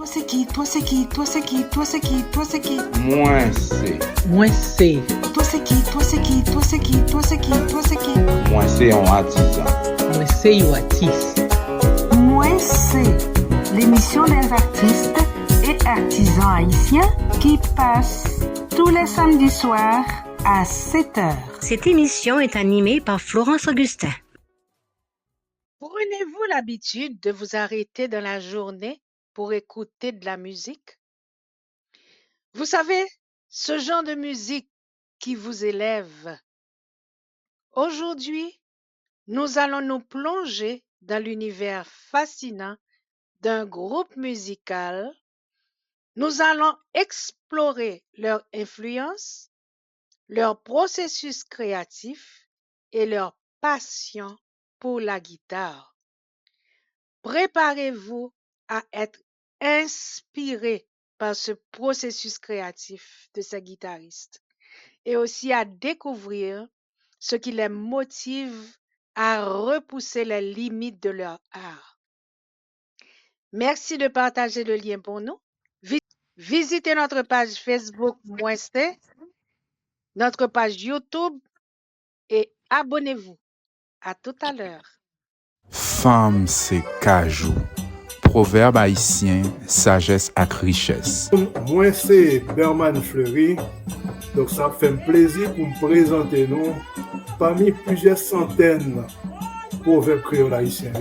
Toi c'est qui? Toi c'est qui? Toi c'est qui? Toi c'est qui? Toi c'est qui? Moi c'est. Moi c'est. Toi c'est qui? Toi c'est qui? Toi c'est qui? Toi c'est qui? Toi c'est qui? Moi c'est un artisan. Moi c'est un artiste. Moi c'est l'émission des artistes et artisans haïtiens qui passe tous les samedis soirs à 7h. Cette émission est animée par Florence Augustin. Prenez-vous l'habitude de vous arrêter dans la journée pour écouter de la musique? Vous savez, ce genre de musique qui vous élève. Aujourd'hui, nous allons nous plonger dans l'univers fascinant d'un groupe musical. Nous allons explorer leur influence, leur processus créatif et leur passion pour la guitare. Préparez-vous à être inspiré par ce processus créatif de ces guitaristes et aussi à découvrir ce qui les motive à repousser les limites de leur art. Merci de partager le lien pour nous. Visitez notre page Facebook Mouesté, notre page YouTube et abonnez-vous. À tout à l'heure. Femme c'est cajou. Proverbe haïtien, sagesse ak richesse. Moi, c'est Berman Fleury. Donc, ça fait un plaisir pour me présenter nous parmi plusieurs centaines de proverbes créoles haïtiens.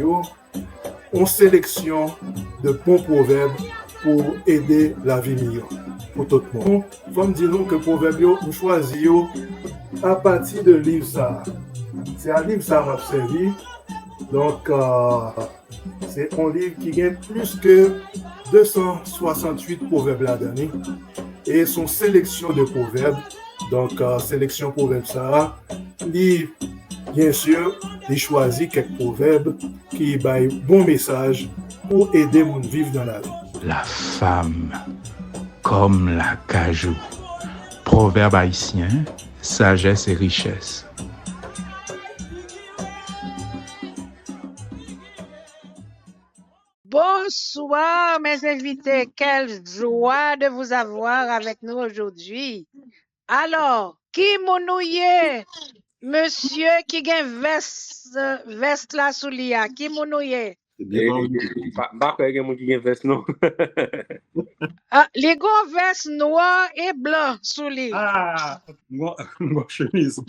On sélection de bons proverbes pour aider la vie meilleure pour tout le monde. Faut me dire que proverbes, on choisit à partir de livre ça. C'est un livre ça m'a servi. Donc, c'est un livre qui gagne plus que 268 proverbes là-dedans. Et son sélection de proverbes, donc sélection proverbes ça, il, bien sûr, il choisit quelques proverbes qui baillent bon message pour aider mon vivre dans la vie. La femme comme la cajou. Proverbe haïtien, sagesse et richesse. Bonsoir mes invités, quelle joie de vous avoir avec nous aujourd'hui. Alors, qui mounouye? Monsieur qui gagne veste la soulia, qui mounouye? Pas que quelqu'un qui gagne veste non. Les gros vestes noir et blanc sous lui. Ah, moi chemise.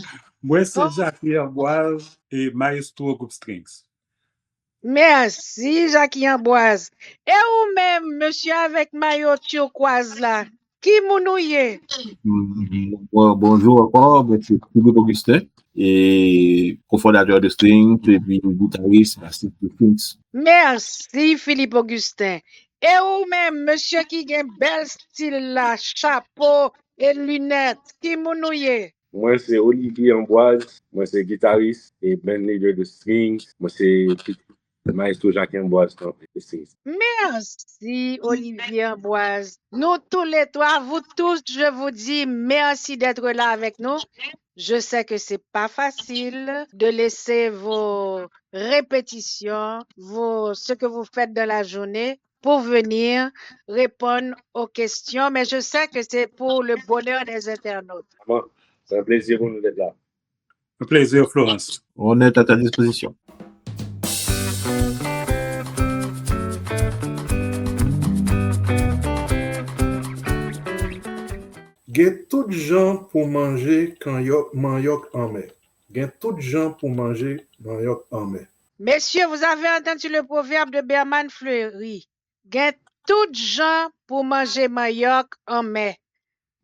Moi c'est Jacques Amboise et Maestro Group Strings. Merci Jacques Amboise. Et ou même monsieur avec maillot turquoise là, qui mounouye? Bonjour encore, monsieur Philippe Augustin, et cofondateur de Strings et puis guitariste à Strings. Merci Philippe Augustin. Et ou même monsieur qui a un bel style là, chapeau et lunettes, qui mounouye? Moi c'est Olivier Amboise, moi c'est guitariste et band leader de Strings. Moi c'est Maestro Jacques Amboise de Strings. Merci Olivier Amboise. Nous tous les trois, vous tous, je vous dis merci d'être là avec nous. Je sais que c'est pas facile de laisser vos répétitions, ce que vous faites dans la journée pour venir répondre aux questions, mais je sais que c'est pour le bonheur des internautes. Bon, c'est un plaisir pour nous d'être là. Un plaisir, Florence. On est à ta disposition. Gen tout gens pour manger quand manioc en mai. Gen tout gens pour manger manioc en mai. Messieurs, vous avez entendu le proverbe de Berman Fleury. Gen tout gens pour manger manioc en mai.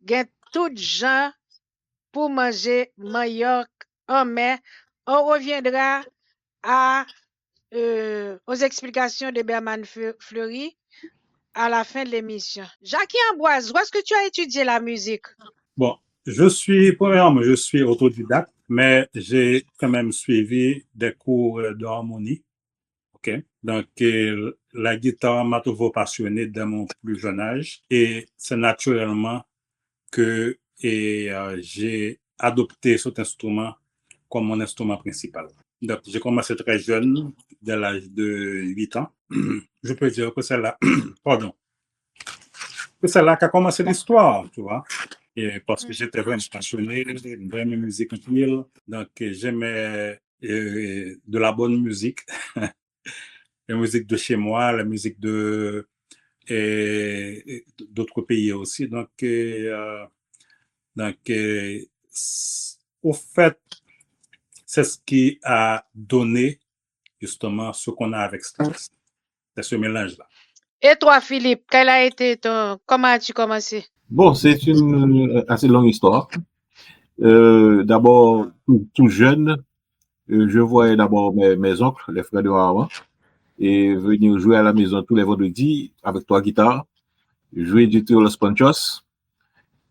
Gen tout gens pour manger manioc en mai. On reviendra aux explications de Berman Fleury à la fin de l'émission. Jacques Amboise, où est-ce que tu as étudié la musique? Bon, premièrement, je suis autodidacte, mais j'ai quand même suivi des cours d'harmonie. OK? Donc, la guitare m'a toujours passionné dès mon plus jeune âge et c'est naturellement que j'ai adopté cet instrument comme mon instrument principal. Donc, j'ai commencé très jeune, dès l'âge de 8 ans. Je peux dire que c'est là, pardon, C'est là qu'a commencé l'histoire, tu vois. Et parce que j'étais vraiment passionné, vraiment musique tranquille. Donc, j'aimais de la bonne musique. La musique de chez moi, la musique d'autres pays aussi. Donc, au fait, c'est ce qui a donné justement ce qu'on a avec Strings. C'est ce mélange-là. Et toi, Philippe, comment as-tu commencé? Bon, c'est une assez longue histoire. D'abord, tout jeune, je voyais d'abord mes oncles, les frères de maman, et venir jouer à la maison tous les vendredis avec 3 guitares, jouer du trio Los Panchos,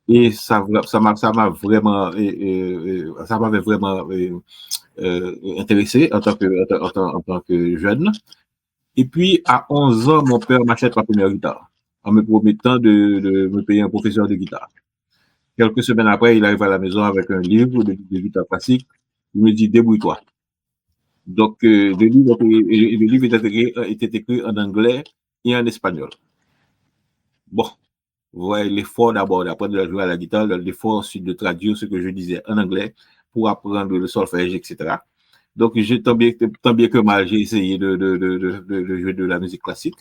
et ça m'avait vraiment intéressé en tant que jeune. Et puis, à 11 ans, mon père m'achète ma première guitare, en me promettant de me payer un professeur de guitare. Quelques semaines après, il arrive à la maison avec un livre de guitare classique. Il me dit, débrouille-toi. Donc, le livre était écrit en anglais et en espagnol. Bon, vous voyez l'effort d'abord d'apprendre à jouer à la guitare, l'effort ensuite de traduire ce que je disais en anglais pour apprendre le solfège, etc. Donc, tant bien que mal, j'ai essayé de jouer de la musique classique.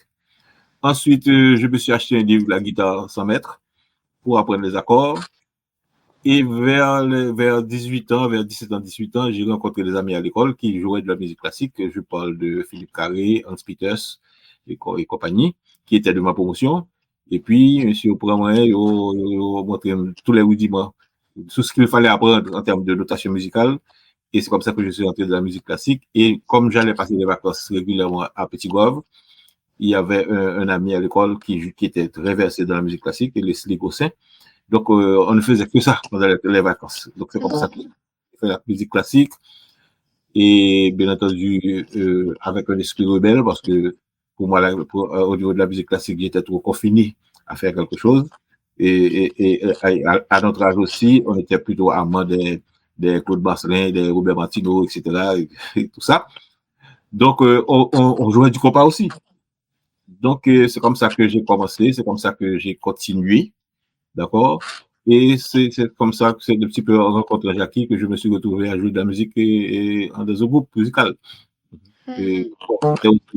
Ensuite, je me suis acheté un livre de la guitare 100 mètres pour apprendre les accords. Et vers 18 ans, vers 17 ans, 18 ans, j'ai rencontré des amis à l'école qui jouaient de la musique classique. Je parle de Philippe Carré, Hans Peters et compagnie, qui étaient de ma promotion. Et puis, monsieur Pramouin, il montré tous les rudiments, tout ce qu'il fallait apprendre en termes de notation musicale. Et c'est comme ça que je suis entré dans la musique classique. Et comme j'allais passer des vacances régulièrement à Petit-Goâve, il y avait un ami à l'école qui était très versé dans la musique classique, et Leslie Gossin. Donc, on ne faisait que ça pendant les vacances. Donc, c'est comme ça que j'ai fait la musique classique. Et bien entendu, avec un esprit rebelle, parce que pour moi, au niveau de la musique classique, j'étais trop confiné à faire quelque chose. Et à notre âge aussi, on était plutôt amant des Claude Basselin, des Robert Martineau, etc. Et tout ça. Donc, on jouait du compas aussi. Donc, c'est comme ça que j'ai commencé, c'est comme ça que j'ai continué. D'accord? Et c'est comme ça que c'est un petit peu en rencontrant Jackie que je me suis retrouvé à jouer de la musique et dans un groupe musical.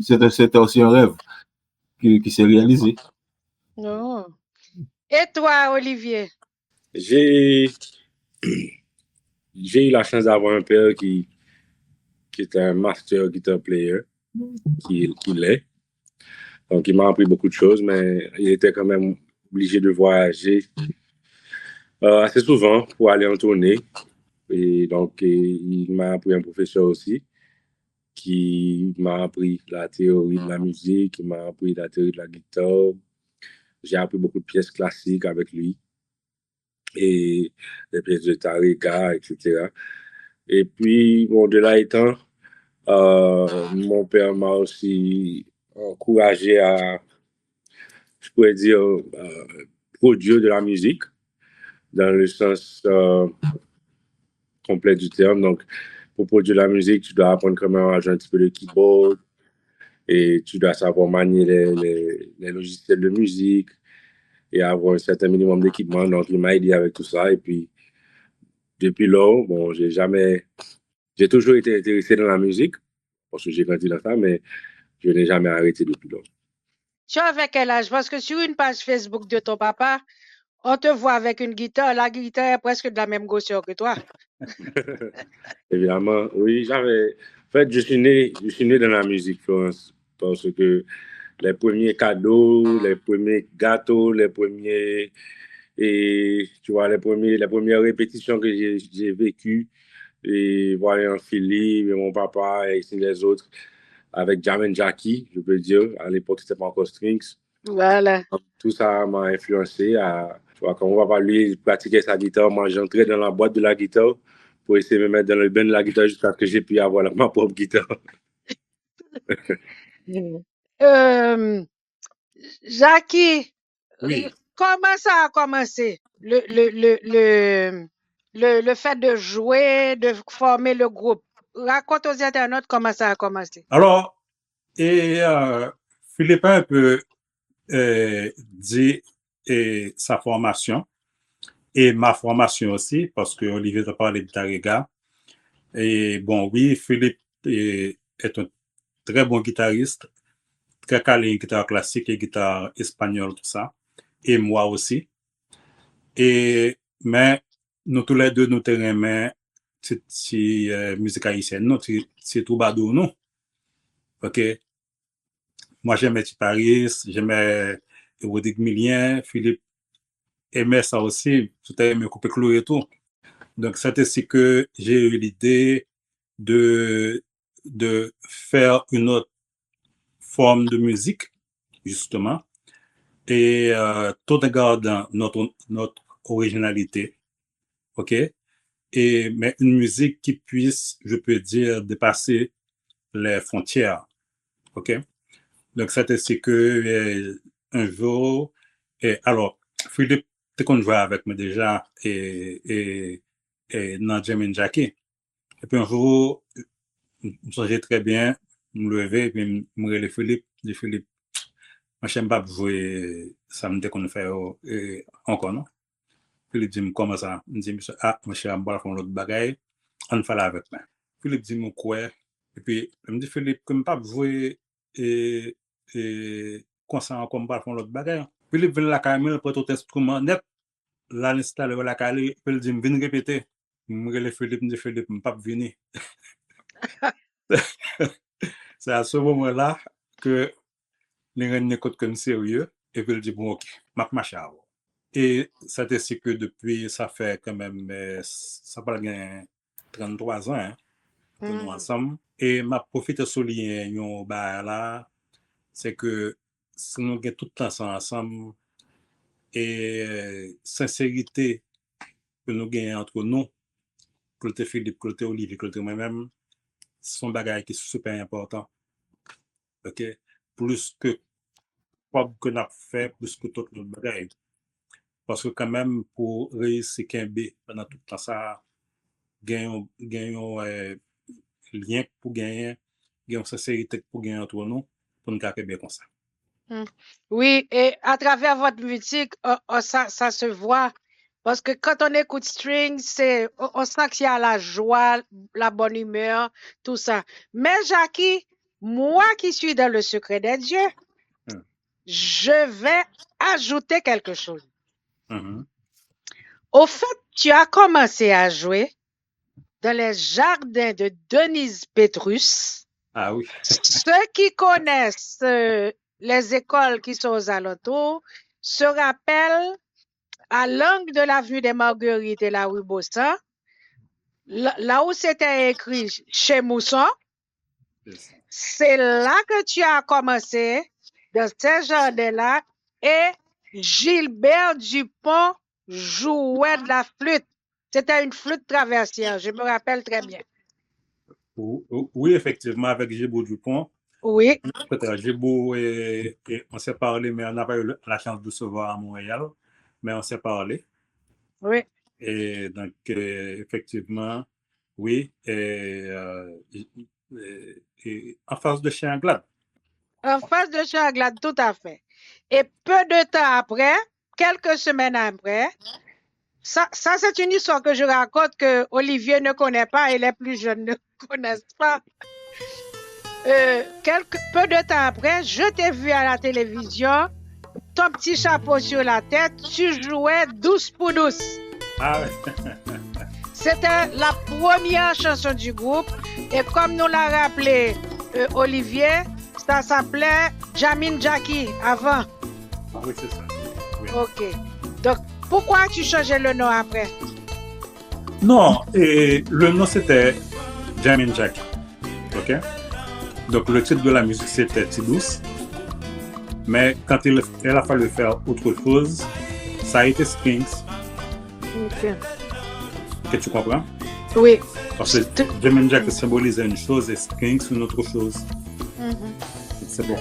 C'était aussi un rêve qui s'est réalisé. Non. Et toi, Olivier? J'ai eu la chance d'avoir un père qui était un master guitar player, qui l'est. Donc, il m'a appris beaucoup de choses, mais il était quand même obligé de voyager assez souvent pour aller en tournée. Et donc, il m'a appris un professeur aussi qui m'a appris la théorie de la musique, qui m'a appris la théorie de la guitare. J'ai appris beaucoup de pièces classiques avec lui et des pièces de Tariqa, etc. Et puis, bon, de là étant, mon père m'a aussi encouragé à, je pourrais dire, produire de la musique dans le sens complet du terme. Donc, pour produire de la musique, tu dois apprendre comment jouer un petit peu de keyboard et tu dois savoir manier les logiciels de musique et avoir un certain minimum d'équipement. Donc, il m'a aidé avec tout ça. Et puis, depuis là, bon, j'ai toujours été intéressé dans la musique parce que j'ai grandi dans ça, mais je n'ai jamais arrêté depuis là. Tu avais quel âge? Parce que sur une page Facebook de ton papa, on te voit avec une guitare. La guitare est presque de la même grosseur que toi. Évidemment, oui, en fait, je suis né dans la musique, Florence, parce que les premiers cadeaux, les premiers gâteaux, les premières répétitions que j'ai vécues, et voyant Philippe et mon papa et les autres, avec Jamen Jackie, je peux dire, à l'époque, c'était pas encore Strings. Voilà. Tout ça m'a influencé quand mon papa, lui, pratiquait sa guitare, moi, j'entrais dans la boîte de la guitare pour essayer de me mettre dans le bain de la guitare jusqu'à ce que j'ai pu avoir ma propre guitare. Jackie, oui. Comment ça a commencé? Le fait de jouer, de former le groupe. Raconte aux internautes comment ça a commencé. Alors, Philippe un peu dit et sa formation et ma formation aussi, parce que Olivier t'a parlé de Tarega. Et bon, oui, Philippe est un très bon guitariste, très calé en guitare classique et guitare espagnole, tout ça. Et moi aussi. Mais nous tous les deux, nous t'aimons si musique haïtienne, non, c'est tout badou, non. Ok. Moi, j'aimais Paris, j'aimais Rodrigue Millien, Philippe aimait ça aussi, tout à aimé couper clou et tout. Donc, c'est ainsi que j'ai eu l'idée de faire une autre forme de musique, justement, et tout en gardant notre originalité, ok? Mais une musique qui puisse, je peux dire, dépasser les frontières, ok? Donc, c'est ainsi que un jour, alors, Philippe, tu qu'on jouait avec moi déjà, et dans Jamin Jackie. Et puis un jour, je me sentais très bien, je me levais, et puis je me relevais Philippe, je dis Philippe, moi, je n'aime pas jouer samedi qu'on fait encore, non? Philippe dit, comment ça? Je dis, monsieur, moi, je suis en bas, l'autre bagaille, on fait là avec moi. Philippe dit, moi, quoi? Et puis, je me dis, Philippe, je n'aime pas jouer comme ça, comme bas, l'autre bagaille. Philippe vient la caméra pour tout instrument net, là, l'installe la caméra, Philippe dit, viens répéter. Je me relève Philippe, je dis, Philippe, je ne peux pas venir. C'est à ce moment-là que les gens n'écoutent comme sérieux, et puis il dit, bon, ok, ma machin. Et c'est ainsi que depuis, ça fait quand même, ça va gagner 33 ans, hein, que nous ensemble. Et ma profite de souligner, là, c'est que si nous avons tout le temps ça ensemble, et sincérité que nous gagnons entre nous, côté Philippe, côté Olivier, côté moi-même, ce sont des bagages qui sont super importants. Ok? Plus que quoi que nous avons fait, plus que tout le bagage. Parce que quand même, pour réussir qu'un B pendant tout le temps, ça gagne lien pour gagner, gagne sincérité pour gagner entre nous, pour nous garder bien comme ça. Oui, et à travers votre musique, ça se voit. Parce que quand on écoute Strings, on sent qu'il y a la joie, la bonne humeur, tout ça. Mais Jackie, moi qui suis dans le secret des dieux, je vais ajouter quelque chose. Au fait, tu as commencé à jouer dans les jardins de Denise Petrus. Ah oui. Ceux qui connaissent les écoles qui sont aux alentours se rappellent à l'angle de l'avenue des Marguerites et la rue Bossan, là où c'était écrit chez Mousson, c'est là que tu as commencé dans ces jardins-là et Gilbert Dupont jouait de la flûte. C'était une flûte traversière, je me rappelle très bien. Oui, effectivement, avec Gilbert Dupont. Oui. Gilbert et on s'est parlé, mais on n'a pas eu la chance de se voir à Montréal. Mais on s'est parlé. Oui. Et donc, effectivement, oui. Et en face de Chien Glade. En face de Chien Glade, tout à fait. Et peu de temps après, quelques semaines après, ça c'est une histoire que je raconte que Olivier ne connaît pas et les plus jeunes ne connaissent pas. Peu de temps après, je t'ai vu à la télévision, ton petit chapeau sur la tête, tu jouais Douce pour douce. Ah ouais. C'était la première chanson du groupe et comme nous l'a rappelé Olivier, ça s'appelait Jamin Jackie avant. Oui, c'est ça. Oui. Ok. Donc, pourquoi tu changeais le nom après? Non, et le nom c'était Jamin Jackie. Ok? Donc, le titre de la musique c'était Tidouce. Mais quand il a fallu faire autre chose, ça a été Strings. Ok. Que tu comprends? Oui. Parce que Jamin Jackie symbolisait une chose et Strings une autre chose. C'est bon.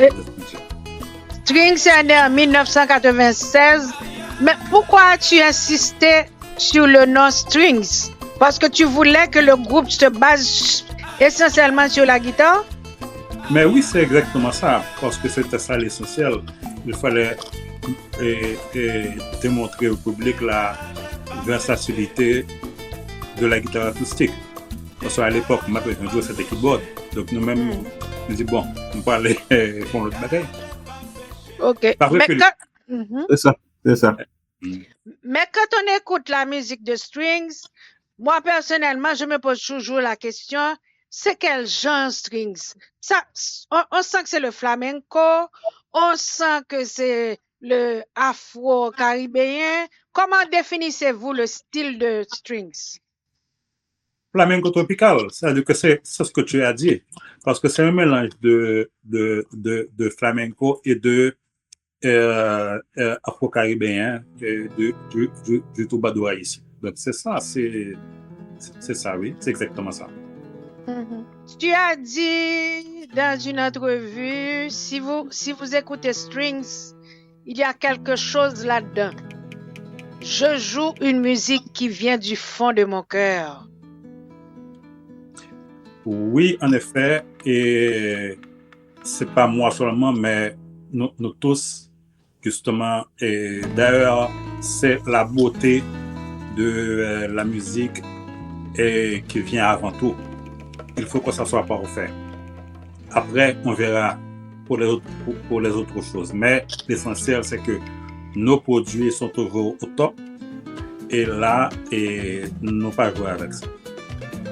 Strings est né en 1996. Mais pourquoi tu insistais sur le nom Strings? Parce que tu voulais que le groupe se base essentiellement sur la guitare? Mais oui, c'est exactement ça, parce que c'était ça l'essentiel. Il fallait démontrer au public la versatilité de la guitare acoustique. Parce qu'à l'époque, on m'appelait un jour c'était keyboard. Donc nous-mêmes, on dit bon, on peut aller faire l'autre bataille. OK. Par Mais recul. quand, C'est ça. mais quand on écoute la musique de strings, moi personnellement, je me pose toujours la question, c'est quel genre strings? Ça, on sent que c'est le flamenco, on sent que c'est le afro-caribéen. Comment définissez-vous le style de strings? Flamenco tropical, c'est-à-dire que c'est ce que tu as dit. Parce que c'est un mélange de flamenco et de afro-caribéen du troubadour haïtien. Donc c'est ça, c'est ça, oui, c'est exactement ça. Tu as dit dans une entrevue, si vous écoutez strings, il y a quelque chose là-dedans. Je joue une musique qui vient du fond de mon cœur. Oui, en effet, et c'est pas moi seulement, mais nous tous, justement, et d'ailleurs, c'est la beauté de la musique et qui vient avant tout. Il faut que ça soit parfait. Après, on verra pour les autres choses. Mais l'essentiel, c'est que nos produits sont toujours au top. Et là, nous n'avons pas joué avec ça.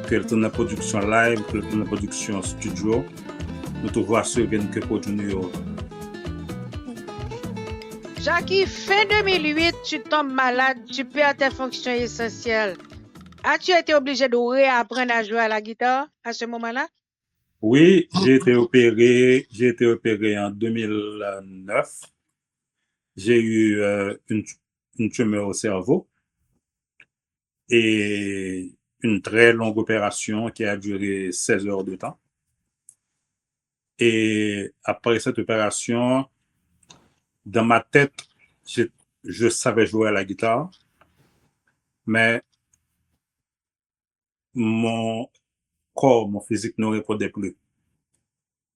Que la production live, que la production studio, nous devons assurer que le produit nous. Jackie, fin 2008, tu tombes malade, tu perds tes fonctions essentielles. As-tu été obligé de réapprendre à jouer à la guitare à ce moment-là? Oui, j'ai été opéré en 2009. J'ai eu une tumeur au cerveau et une très longue opération qui a duré 16 heures de temps. Et après cette opération, dans ma tête, je savais jouer à la guitare, mais mon corps, mon physique ne répondait plus.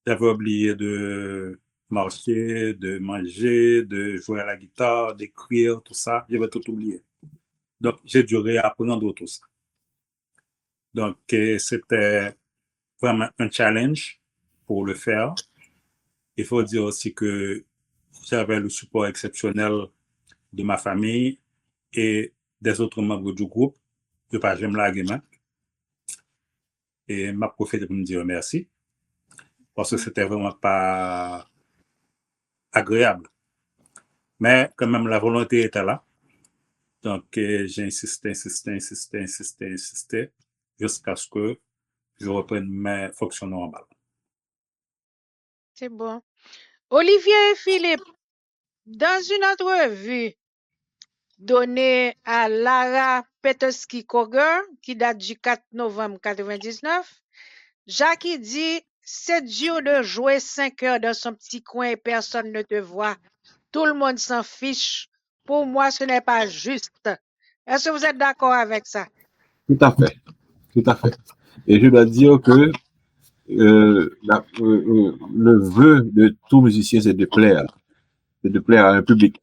J'avais oublié de marcher, de manger, de jouer à la guitare, d'écrire, tout ça. J'avais tout oublié. Donc, j'ai dû réapprendre tout ça. Donc, c'était vraiment un challenge pour le faire. Il faut dire aussi que j'avais le support exceptionnel de ma famille et des autres membres du groupe. Je ne vais pas jamais laguer main. Et m'a profité pour me dire merci. Parce que c'était vraiment pas agréable. Mais quand même, la volonté était là. Donc, j'ai insisté jusqu'à ce que je reprenne mes fonctions normales. C'est bon. Olivier et Philippe, dans une entrevue donnée à Lara Petersky-Koger, qui date du 4 novembre 1999, Jackie dit « C'est dur de jouer 5 heures dans son petit coin et personne ne te voit. Tout le monde s'en fiche. Pour moi, ce n'est pas juste. » Est-ce que vous êtes d'accord avec ça? Tout à fait. Tout à fait. Et je dois dire que le vœu de tout musicien, c'est de plaire. C'est de plaire à un public.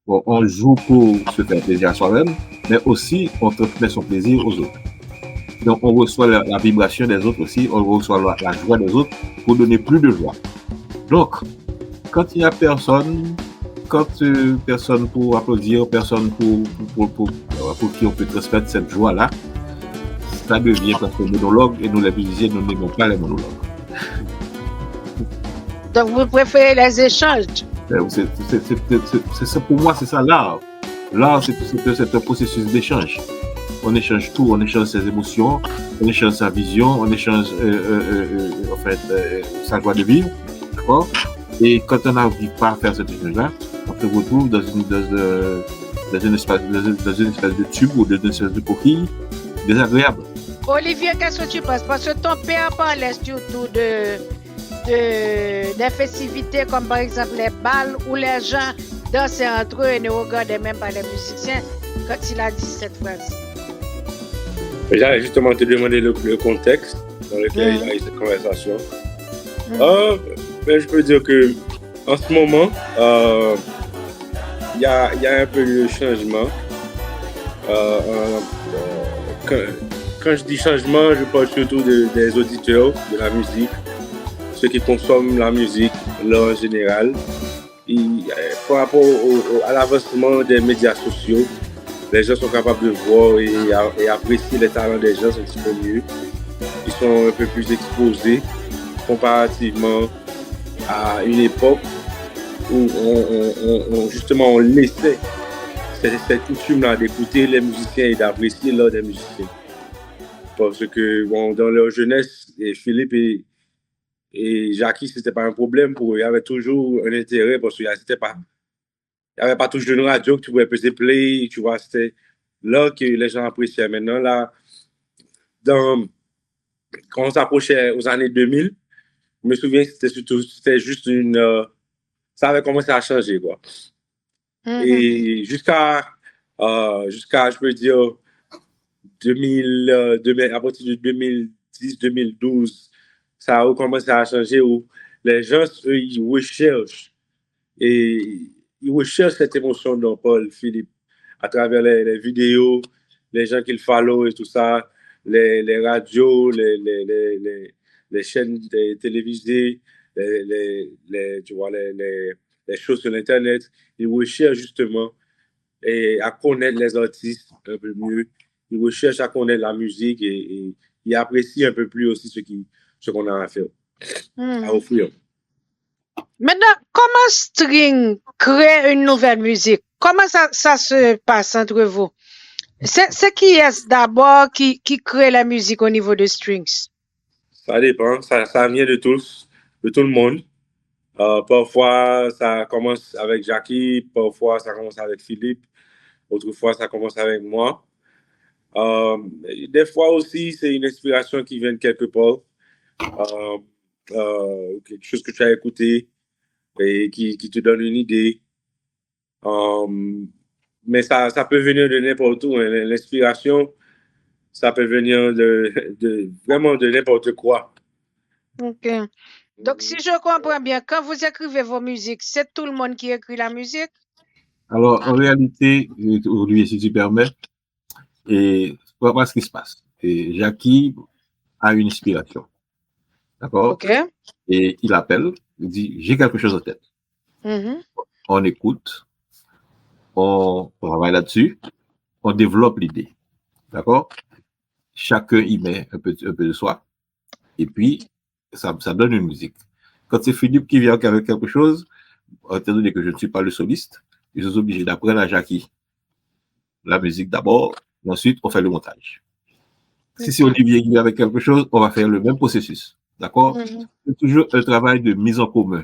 Bon, on joue pour se faire plaisir à soi-même, mais aussi on transmet son plaisir aux autres. Donc on reçoit la vibration des autres aussi, on reçoit la joie des autres pour donner plus de joie. Donc, quand il n'y a personne, personne pour applaudir, personne pour qui on peut transmettre cette joie-là, ça devient presque un monologue et nous les musiciens, nous n'aimons pas les monologues. Donc vous préférez les échanges? C'est pour moi, c'est ça l'art. L'art, c'est un processus d'échange. On échange tout, on échange ses émotions, on échange sa vision, on échange sa joie de vivre, d'accord? Et quand on n'arrive pas à faire cet échange-là, on se retrouve dans une espèce de tube ou dans une espèce de coquille désagréable. Olivier, qu'est-ce que tu penses? Parce que ton père parlait surtout des festivités comme par exemple les balles où les gens dansaient entre eux et ne regardaient même pas les musiciens quand il a dit cette phrase. J'allais justement te demander le contexte dans lequel il y a eu cette conversation. Ben, je peux dire que en ce moment, y a un peu de changement. Quand je dis changement, je parle surtout des auditeurs de la musique, ceux qui consomment la musique là en général. Par rapport à l'avancement des médias sociaux, les gens sont capables de voir et apprécier les talents des gens un petit peu mieux. Ils sont un peu plus exposés comparativement à une époque où justement on laissait cette coutume-là d'écouter les musiciens et d'apprécier l'art des musiciens. Parce que dans leur jeunesse, Philippe et Jackie, c'était pas un problème pour eux. Il y avait toujours un intérêt parce qu'il n'y avait pas toujours une radio que tu pouvais peser play, tu vois, c'était là que les gens appréciaient. Maintenant, là, quand on s'approchait aux années 2000, je me souviens que c'était juste ça avait commencé à changer, quoi. Et jusqu'à, je peux dire, à partir de 2010, 2012, ça a commencé à changer où les gens, eux, ils recherchent cette émotion dont Paul Philippe à travers les vidéos, les gens qu'il follow et tout ça, les radios, les chaînes télévisées, tu vois, les choses sur l'Internet. Ils recherchent justement à connaître les artistes un peu mieux. Ils recherchent à connaître la musique et ils apprécient un peu plus aussi ce qu'on a à faire, à offrir. Maintenant, comment String crée une nouvelle musique? Comment ça se passe entre vous? C'est qui est d'abord qui crée la musique au niveau de Strings? Ça dépend, ça vient de tous, de tout le monde. Parfois, ça commence avec Jackie, parfois, ça commence avec Philippe, autrefois, ça commence avec moi. Des fois aussi, c'est une inspiration qui vient de quelque part, quelque chose que tu as écouté et qui te donne une idée. Mais ça peut venir de n'importe où. Hein. L'inspiration, ça peut venir vraiment de n'importe quoi. OK. Donc, si je comprends bien, quand vous écrivez vos musiques, c'est tout le monde qui écrit la musique? Alors, en réalité, aujourd'hui, si tu permets, et voilà ce qui se passe. Et Jackie a une inspiration. D'accord? OK. Et il appelle, il dit, j'ai quelque chose en tête. On écoute, on travaille là-dessus, on développe l'idée. D'accord? Chacun y met un peu de soi. Et puis, ça donne une musique. Quand c'est Philippe qui vient avec quelque chose, étant donné que je ne suis pas le soliste, je suis obligé d'apprendre à Jackie la musique d'abord, et ensuite on fait le montage. Si c'est Olivier qui vient avec quelque chose, on va faire le même processus. D'accord? C'est toujours un travail de mise en commun.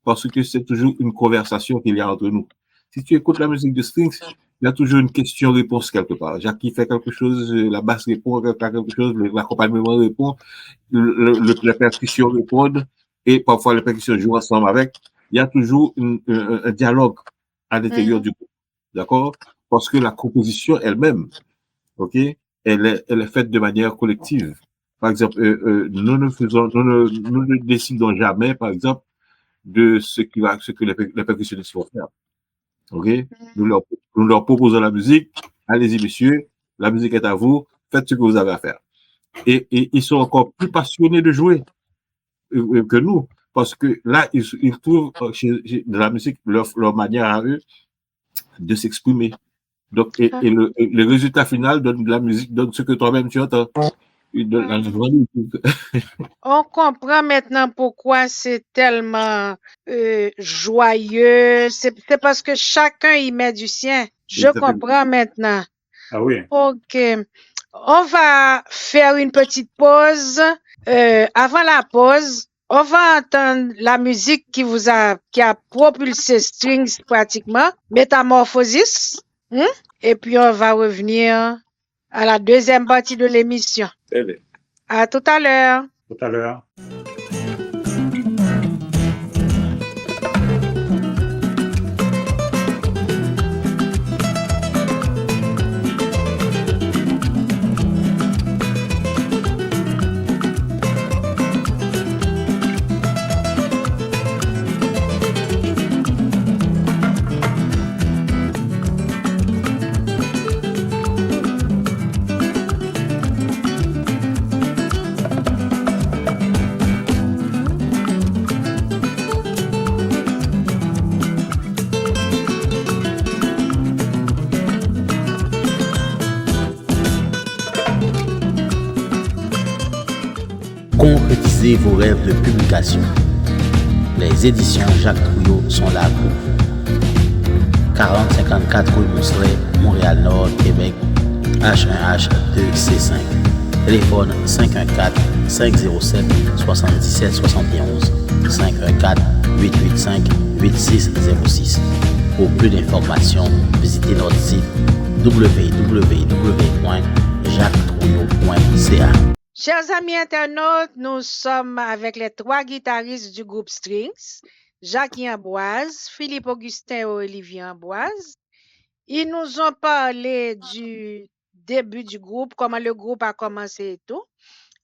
Parce que c'est toujours une conversation qu'il y a entre nous. Si tu écoutes la musique de Strings, il y a toujours une question-réponse quelque part. Jackie fait quelque chose, la basse répond à quelque chose, l'accompagnement répond, la percussion répond, et parfois les percussions jouent ensemble avec. Il y a toujours un dialogue à l'intérieur du groupe. D'accord? Parce que la composition elle-même, ok, elle est faite de manière collective. Par exemple, nous ne décidons jamais, par exemple, de ce que les percussionnistes vont faire. Ok? Nous leur proposons la musique. Allez-y, messieurs. La musique est à vous. Faites ce que vous avez à faire. Et ils sont encore plus passionnés de jouer que nous. Parce que là, ils trouvent de la musique leur manière à eux de s'exprimer. Donc, et le résultat final donne de la musique, donne ce que toi-même tu entends. On comprend maintenant pourquoi c'est tellement joyeux. C'est parce que chacun y met du sien. Je comprends maintenant. Ah oui. OK. On va faire une petite pause. Avant la pause, on va entendre la musique qui a propulsé Strings pratiquement, Métamorphosis. Et puis on va revenir à la deuxième partie de l'émission. Très bien. À tout à l'heure. Tout à l'heure. réaliser vos rêves de publication. Les éditions Jacques Trouillot sont là pour vous. 4054 rue Mousselet, Montréal-Nord, Québec, H1H2C5. Téléphone 514-507-7771. 514-885-8606. Pour plus d'informations, visitez notre site www.jacquestrouillot.ca. Chers amis internautes, nous sommes avec les trois guitaristes du groupe Strings, Jacques Amboise, Philippe Augustin et Olivier Amboise. Ils nous ont parlé du début du groupe, comment le groupe a commencé et tout.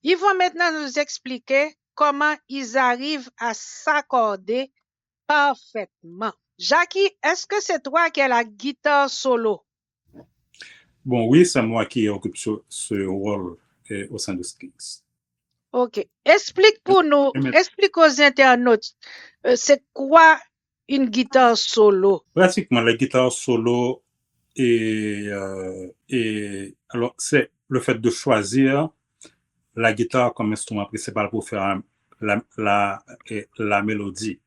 Ils vont maintenant nous expliquer comment ils arrivent à s'accorder parfaitement. Jackie, est-ce que c'est toi qui as la guitare solo? Bon, oui, c'est moi qui occupe ce rôle au sein de Strings. OK. Explique pour nous, explique aux internautes, c'est quoi une guitare solo? Pratiquement, la guitare solo alors, c'est le fait de choisir la guitare comme instrument principal pour faire la mélodie.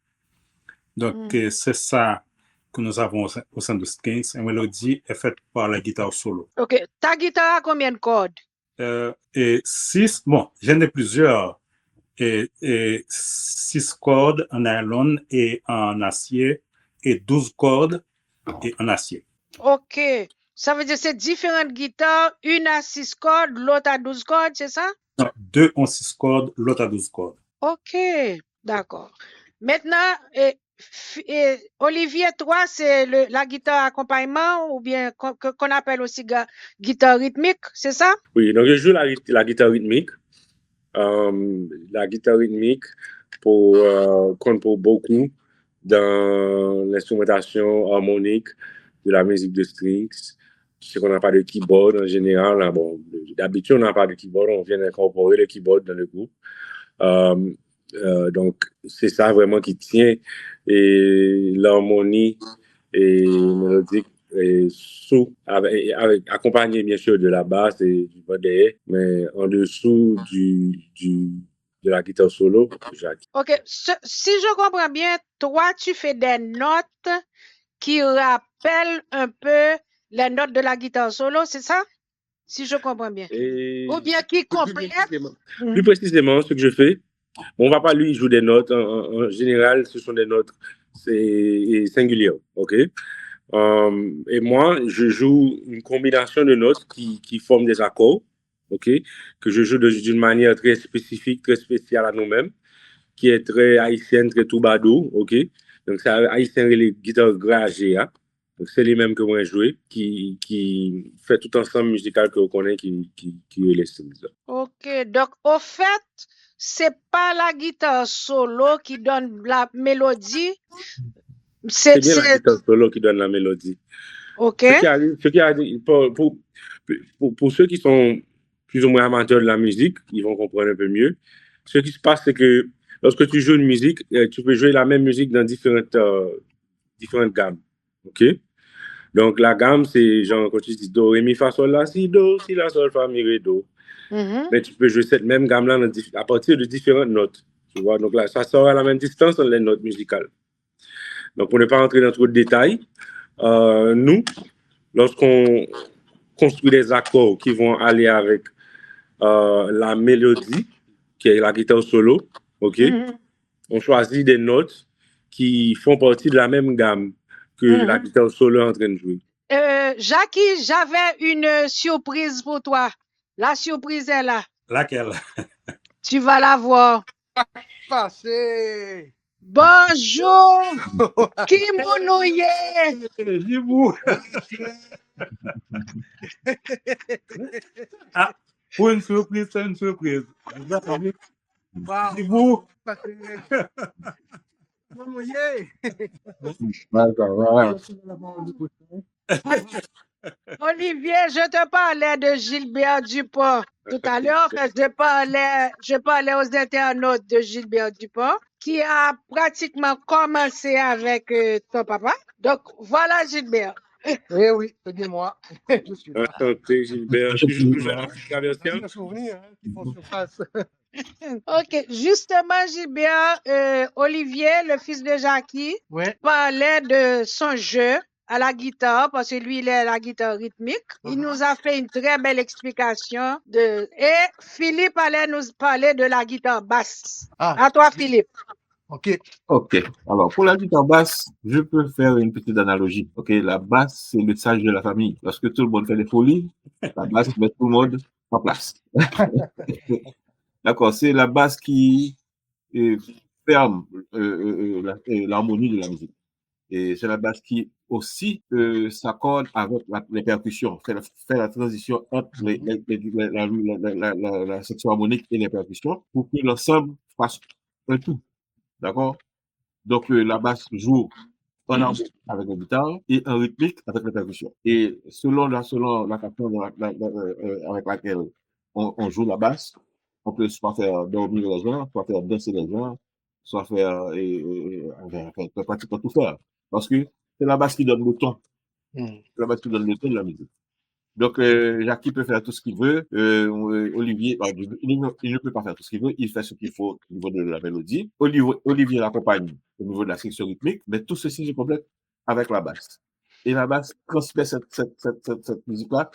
Donc, c'est ça que nous avons au sein de Strings. Une mélodie est faite par la guitare solo. OK. Ta guitare a combien de cordes? Et 6, bon, j'en ai plusieurs. Et 6 cordes en nylon et en acier et 12 cordes et en acier. OK. Ça veut dire que c'est différentes guitares, une à 6 cordes, l'autre à 12 cordes, c'est ça? Non, 2 ont 6 cordes, l'autre à 12 cordes. OK, d'accord. Maintenant, Olivier, toi, c'est la guitare accompagnement ou bien qu'on appelle aussi guitare rythmique, c'est ça? Oui, donc je joue la guitare rythmique. La guitare rythmique compte pour beaucoup dans l'instrumentation harmonique de la musique de Strings. C'est qu'on n'a pas de keyboard en général. Là, bon, d'habitude, on n'a pas de keyboard. On vient d'incorporer le keyboard dans le groupe. Donc, c'est ça vraiment qui tient et l'harmonie et mélodique et accompagné bien sûr de la basse et du baudé, mais en dessous de la guitare solo, Jacques. OK. Si je comprends bien, toi, tu fais des notes qui rappellent un peu les notes de la guitare solo, c'est ça? Si je comprends bien. Ou bien qui complètent. Plus précisément, ce que je fais, on ne va pas lui jouer des notes. En général, ce sont des notes singulières. OK? Et moi, je joue une combinaison de notes qui forment des accords, OK? Que je joue d'une manière très spécifique, très spéciale à nous-mêmes, qui est très haïtienne, très troubadour, OK? Donc, c'est haïtien et les guitares gragées, hein? Donc, c'est les mêmes que moi jouer, qui fait tout ensemble musical que vous connaissez, qui est les styles. OK. Donc, au fait, c'est pas la guitare solo qui donne la mélodie. C'est bien la guitare solo qui donne la mélodie. OK. Pour ceux qui sont plus ou moins amateurs de la musique, ils vont comprendre un peu mieux. Ce qui se passe, c'est que lorsque tu joues une musique, tu peux jouer la même musique dans différentes gammes. OK? Donc, la gamme, c'est genre, quand tu dis do, ré, mi, fa, sol, la, si, do, si, la, sol, fa, mi, ré, do. Mais tu peux jouer cette même gamme-là à partir de différentes notes. Tu vois? Donc là, ça sort à la même distance dans les notes musicales. Donc, pour ne pas rentrer dans trop de détails, nous, lorsqu'on construit des accords qui vont aller avec la mélodie, qui est la guitare solo, OK? On choisit des notes qui font partie de la même gamme que la guitare solo est en train de jouer. Jackie, j'avais une surprise pour toi. La surprise est là. Laquelle? Tu vas la voir. Passé. Bonjour. Qui mounouye? Ah, pour une surprise, c'est une surprise. C'est vous. Olivier, je te parlais de Gilbert Dupont tout à l'heure. Je parlais aux internautes de Gilbert Dupont qui a pratiquement commencé avec ton papa. Donc, voilà Gilbert. Oui, c'est bien moi. Je suis là. Enchanté, Gilbert. Des souvenirs qui font surface. OK, justement, Gilbert, Olivier, le fils de Jackie, Ouais. parlait de son jeu à la guitare, parce que lui, il est à la guitare rythmique. Il nous a fait une très belle explication et Philippe allait nous parler de la guitare basse. Ah, À toi, Philippe. ok. Ok. Alors, pour la guitare basse, je peux faire une petite analogie. Ok. La basse, c'est le sage de la famille. Lorsque tout le monde fait des folies, la basse met tout le monde en place. D'accord. C'est la basse qui ferme l'harmonie de la musique. Et c'est la basse qui aussi s'accorde avec les percussions, fait la transition entre la section harmonique et les percussions pour que l'ensemble fasse un tout. D'accord? Donc, la basse joue en harmonie avec la guitare et en rythmique avec les percussions. Et selon la façon avec laquelle on joue la basse, on peut soit faire dormir les gens, soit faire danser les gens, soit faire pratiquement tout faire. Parce que c'est la basse qui donne le ton. C'est la basse qui donne le ton de la musique. Donc, Jackie peut faire tout ce qu'il veut. Olivier, il ne peut pas faire tout ce qu'il veut. Il fait ce qu'il faut au niveau de la mélodie. Olivier l'accompagne au niveau de la section rythmique. Mais tout ceci se complète avec la basse. Et la basse transmet cette musique-là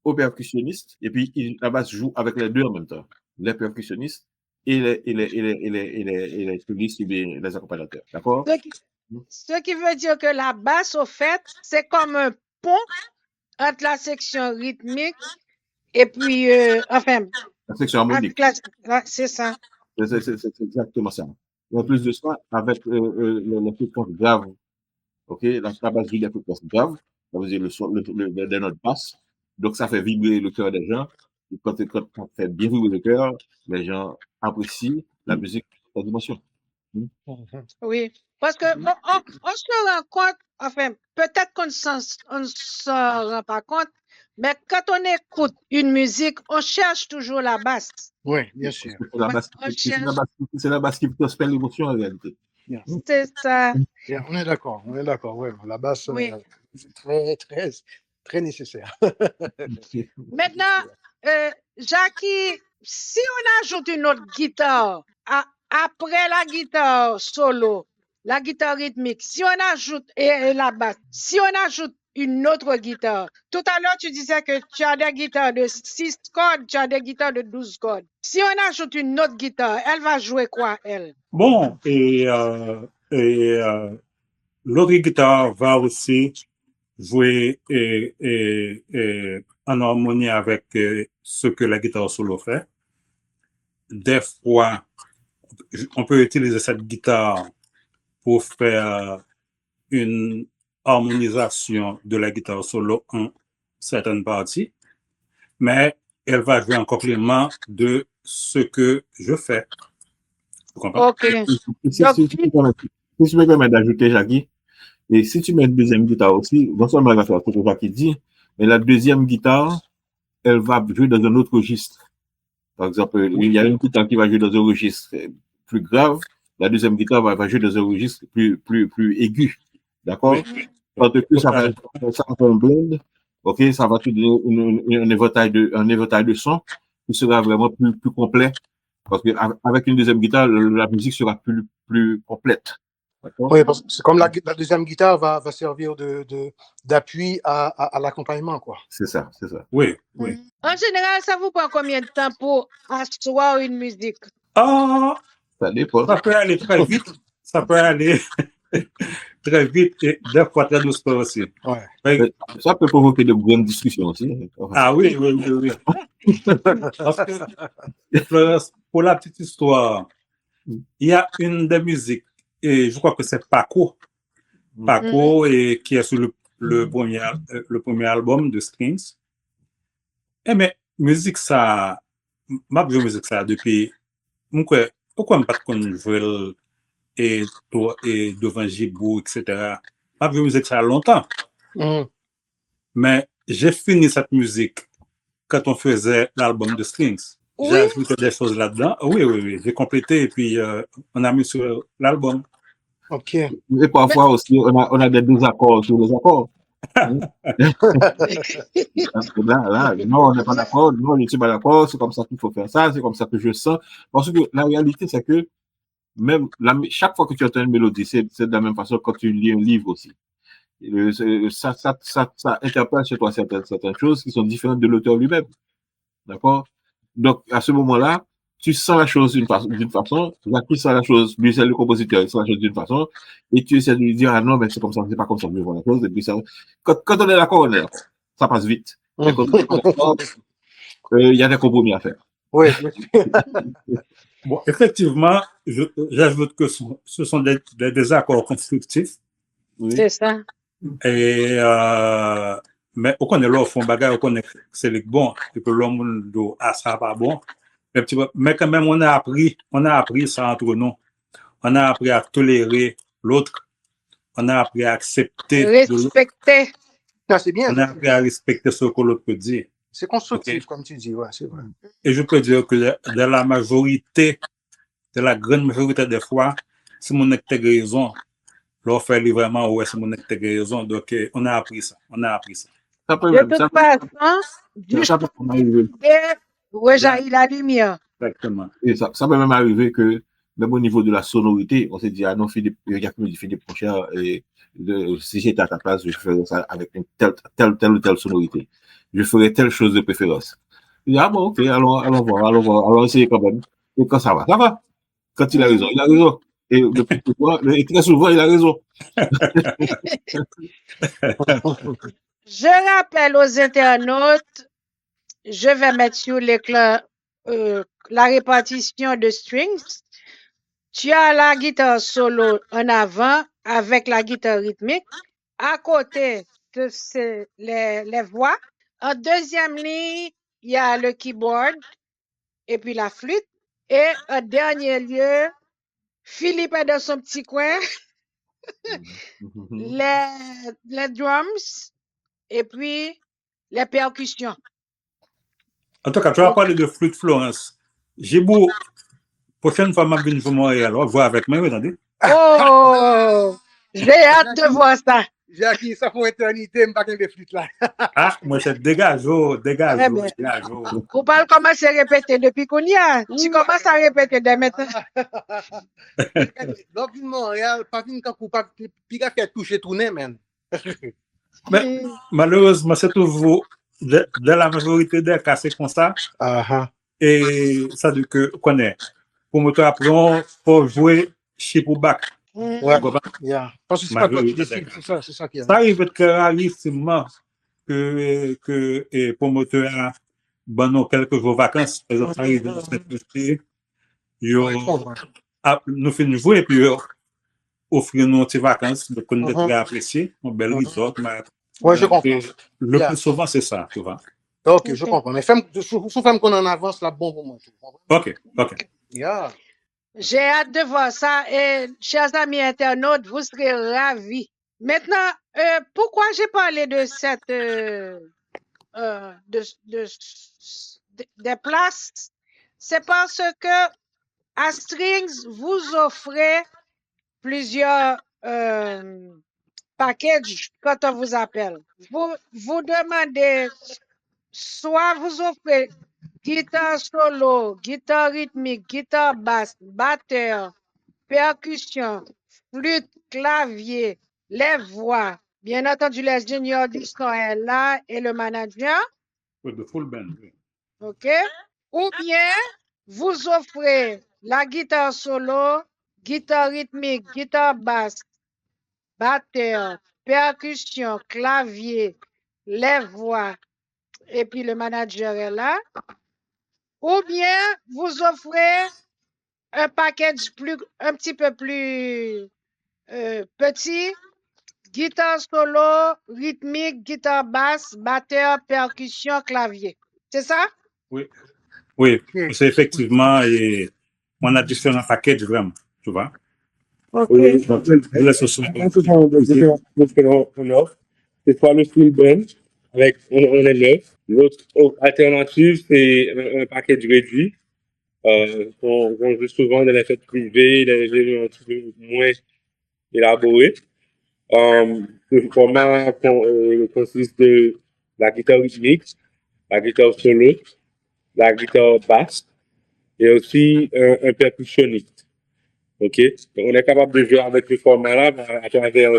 aux percussionnistes. Et puis, la basse joue avec les deux en même temps. Les percussionnistes et les solistes et les accompagnateurs. D'accord? Ce qui veut dire que la basse, au fait, c'est comme un pont entre la section rythmique et puis, enfin, la section harmonique. C'est ça. C'est exactement ça. En plus de ça, avec les fréquences graves, ok, la basse joue des fréquences graves, ça veut dire les notes basses. Donc, ça fait vibrer le cœur des gens. Et quand ça fait bien vibrer le cœur, les gens apprécient la musique de dimension. Oui, parce que on se rend compte, enfin, peut-être qu'on ne s'en rend pas compte, mais quand on écoute une musique, on cherche toujours la basse. Oui, bien sûr. C'est la basse qui transmet l'émotion en réalité. C'est ça. Yeah, on est d'accord, ouais. La basse, oui. C'est très, très, très nécessaire. Maintenant, Jackie, si on ajoute une autre guitare après la guitare solo, la guitare rythmique, si on ajoute la basse, si on ajoute une autre guitare, tout à l'heure tu disais que tu as des guitares de 6 cordes, tu as des guitares de 12 cordes. Si on ajoute une autre guitare, elle va jouer quoi, elle? Bon, et l'autre guitare va aussi jouer en harmonie avec ce que la guitare solo fait. Des fois, on peut utiliser cette guitare pour faire une harmonisation de la guitare solo en certaines parties, mais elle va jouer en complément de ce que je fais. Vous comprenez? Ok. Si tu me permets d'ajouter, Jackie, et si tu mets une deuxième guitare aussi, non seulement elle va faire ce que Jackie dit, mais la deuxième guitare, elle va jouer dans un autre registre. Par exemple, il y a une guitare qui va jouer dans un registre plus grave, la deuxième guitare va jouer dans un registre plus aigu. D'accord? Oui. Parce que ça va faire un blend, ok, ça va te donner un éventail de sons qui sera vraiment plus complet. Parce qu'avec une deuxième guitare, la musique sera plus complète. Oui, parce que c'est comme la deuxième guitare va servir d'appui à l'accompagnement, quoi. C'est ça. Oui. En général, ça vous prend combien de temps pour asseoir une musique? Ça dépend. Ça peut aller très vite. Ça peut aller très vite et des fois très doucement aussi. Ouais. Ça peut provoquer de grandes discussions aussi. Ah oui. Parce que, pour la petite histoire, il y a une des musiques, et je crois que c'est Paco, et qui est sur le premier album de Strings. Mais musique ça, m'a joué musique ça depuis, pourquoi pas qu'on joue et devant Gibou, etc. M'a joué musique ça longtemps. Mais j'ai fini cette musique quand on faisait l'album de Strings. Oui. J'ai ajouté des choses là-dedans. Oui. J'ai complété et puis on a mis sur l'album. Ok. Et parfois aussi, on a des désaccords sur les accords. Parce que là, non, on n'est pas d'accord, non, je ne suis pas d'accord, c'est comme ça qu'il faut faire ça, c'est comme ça que je sens. Parce que la réalité, c'est que même chaque fois que tu entends une mélodie, c'est de la même façon quand tu lis un livre aussi. Ça interpelle chez toi certaines choses qui sont différentes de l'auteur lui-même. D'accord? Donc, à ce moment-là, tu sens la chose d'une façon, l'artiste sent la chose, lui, c'est le compositeur, il sent la chose d'une façon, et tu essaies de lui dire, ah non, mais c'est comme ça, c'est pas comme ça que je vois la chose, et puis ça, quand on est d'accord, on est d'accord. Ça passe vite. Mais quand on est d'accord, il y a des compromis à faire. Oui. Bon, effectivement, j'ajoute que ce sont des désaccords constructifs. Oui. C'est ça. Et, mais on connaît l'offre, on bagaille, on connaît que c'est le bon, et que l'homme doit, ah, ça pas bon. Mais quand même, on a appris ça entre nous. On a appris à tolérer l'autre. On a appris à accepter. Respecter. Ah, c'est bien. On a appris à respecter ce que l'autre peut dire. C'est constructif, Okay. comme tu dis, ouais, c'est vrai. Et je peux dire que de la majorité, de la grande majorité des fois, si mon a raison, l'on fait vraiment, ouais, si mon a raison. Donc, on a appris ça. On a appris ça. De toute façon, juste rejaillit la lumière. Exactement. Et ça peut même arriver que, même au niveau de la sonorité, on s'est dit, ah non, Philippe Prochain, si j'étais à ta place, je ferais ça avec une telle ou telle sonorité. Je ferais telle chose de préférence. Je dis, ah bon, ok, allons voir, allons essayer quand même. Et quand ça va. Quand il a raison, il a raison. Et depuis tout temps, et très souvent, il a raison. Je rappelle aux internautes, je vais mettre sur l'écran la répartition de strings. Tu as la guitare solo en avant avec la guitare rythmique. À côté, les voix. En deuxième ligne, il y a le keyboard et puis la flûte. Et en dernier lieu, Philippe est dans son petit coin. les drums et puis les percussions. En tout cas, tu vas parler de flûte Florence. J'ai beau, prochaine fois, je vais Montréal, voir avec moi, vous entendez? Oh, j'ai hâte de voir ça. J'ai acquis ça pour éternité, je ne pas de flûte là. Ah, moi, c'est dégageau. Vous parlez commencer à répéter depuis qu'on y a. Tu commences à répéter dès maintenant. Donc, Montréal, pas une cancou, pas piga fait toucher tourner, man. Mais malheureusement, c'est toujours, de la majorité des cas, c'est comme ça. Et ça dit que, connaît, pour me apprendre, pour jouer chip ou back. Ouais, parce que c'est pas toi qui décide, c'est ça qui est. Ça arrive très rarissimement que promoteur a bon, quelques jours vacances, par exemple, ça arrive dans cette année, nous faisons jouer et puis offrir nos petites vacances, donc on est très apprécié, un bel resort. Oui, je comprends. Le plus souvent, c'est ça, tu vois. Ok, je comprends. Mais sous femme qu'on en avance, là, bon pour moi. Ok. Yeah. J'ai hâte de voir ça et, chers amis internautes, vous serez ravis. Maintenant, pourquoi j'ai parlé de cette des places? C'est parce que à Strings, vous offrez plusieurs packages quand on vous appelle. Vous demandez, soit vous offrez guitare solo, guitare rythmique, guitare basse, batteur, percussion, flûte, clavier, les voix. Bien entendu, les juniors du son est là et le manager. With the full band. OK? Ou bien, vous offrez la guitare solo, guitare rythmique, guitare basse, batteur, percussion, clavier, les voix, et puis le manager est là. Ou bien, vous offrez un package un petit peu plus petit, guitare solo, rythmique, guitare basse, batteur, percussion, clavier. C'est ça? Oui, c'est effectivement, et on a différents packages vraiment, tu vois. Ok. Oui, c'est soit le full band avec on est neuf. L'autre alternative, c'est un package réduit. On joue souvent dans les fêtes privées, dans les événements un petit peu moins élaborés. Ce format consiste de la guitare rythmique, la guitare solo, la guitare basse et aussi un percussionniste. OK? Donc, on est capable de jouer avec ce format-là à travers